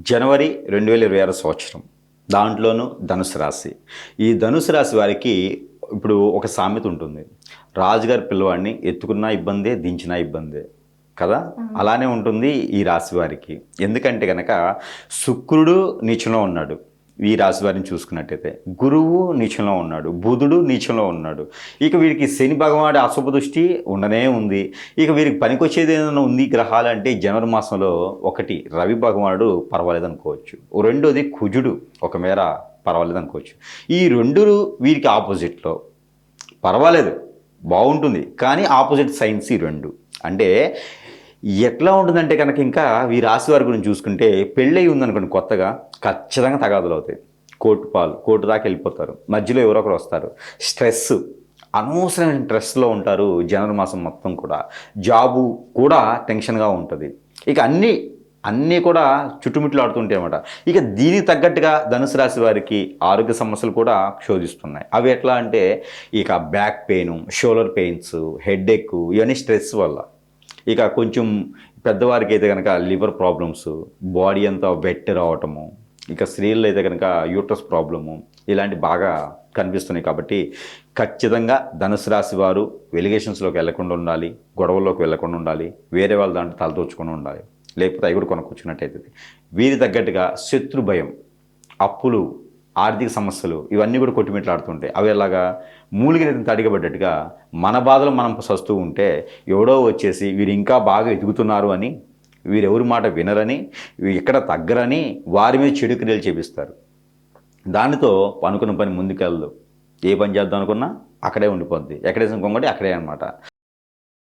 జనవరి 2026 సంవత్సరం. దాంట్లోనూ ధనుసు రాశి. ఈ ధనుసు రాశి వారికి ఇప్పుడు ఒక సామెత ఉంటుంది. రాజుగారి పిల్లవాడిని ఎత్తుకున్నా ఇబ్బందే, దించినా ఇబ్బందే కదా! అలానే ఉంటుంది ఈ రాశి వారికి. ఎందుకంటే గనక శుక్రుడు నీచంలో ఉన్నాడు. ఈ రాశి వారిని చూసుకున్నట్టయితే గురువు నీచంలో ఉన్నాడు, బుధుడు నీచంలో ఉన్నాడు. ఇక వీరికి శని భగవానుడి అశుభ దృష్టి ఉండనే ఉంది. ఇక వీరికి పనికొచ్చేది ఏదైనా ఉంది గ్రహాలు అంటే జనవరి మాసంలో ఒకటి రవి భగవానుడు పర్వాలేదు అనుకోవచ్చు, రెండోది కుజుడు ఒక మేర పర్వాలేదు అనుకోవచ్చు. ఈ రెండు వీరికి ఆపోజిట్లో పర్వాలేదు, బాగుంటుంది, కానీ ఆపోజిట్ సైన్స్ ఈ రెండు. అంటే ఎట్లా ఉంటుందంటే కనుక ఇంకా ఈ రాశి వారి గురించి చూసుకుంటే పెళ్ళయి ఉందనుకోండి కొత్తగా, ఖచ్చితంగా తగాదులు అవుతాయి. కోర్టు దాకా వెళ్ళిపోతారు. మధ్యలో ఎవరో ఒకరు వస్తారు. స్ట్రెస్, అనవసరమైన స్ట్రెస్లో ఉంటారు జనవరి మాసం మొత్తం కూడా. జాబు కూడా టెన్షన్గా ఉంటుంది. ఇక అన్నీ కూడా చుట్టుముట్లాడుతుంటాయి అన్నమాట. ఇక దీనికి తగ్గట్టుగా ధనుసు రాశి వారికి ఆరోగ్య సమస్యలు కూడా శోధిస్తున్నాయి. అవి ఎట్లా అంటే ఇక back pain, shoulder pains, headache, ఇవన్నీ స్ట్రెస్ వల్ల. ఇక కొంచెం పెద్దవారికి అయితే కనుక లివర్ ప్రాబ్లమ్స్, బాడీ అంతా వెట్ రావటము, ఇక స్త్రీల్లో అయితే కనుక యూట్రస్ ప్రాబ్లము, ఇలాంటి బాగా కనిపిస్తున్నాయి. కాబట్టి ఖచ్చితంగా ధనుసు రాశి వారు వెలిగేషన్స్లోకి వెళ్లకుండా ఉండాలి, గొడవల్లోకి వెళ్లకుండా ఉండాలి, వేరే వాళ్ళ దాంట్లో తలదోచుకొని ఉండాలి, లేకపోతే అవి కూడా కొనుక్కొచ్చినట్టయితే. వీరి తగ్గట్టుగా శత్రు భయం, అప్పులు, ఆర్థిక సమస్యలు ఇవన్నీ కూడా కొట్టిమిట్లాడుతుంటాయి. అవి ఎలాగా మూలిగిన తడిగబడ్డట్టుగా మన బాధలు మనం సస్తూ ఉంటే ఎవడో వచ్చేసి వీరు ఇంకా బాగా ఎదుగుతున్నారు అని, వీరెవరి మాట వినరని, ఎక్కడ తగ్గరని వారి మీద చెడు క్రియలు చేపిస్తారు. దానితో అనుకున్న పని ముందుకెళ్ళదు. ఏ పని చేద్దాం అనుకున్నా అక్కడే ఉండిపోద్ది. ఎక్కడేసిన కొంగటి అక్కడే అనమాట.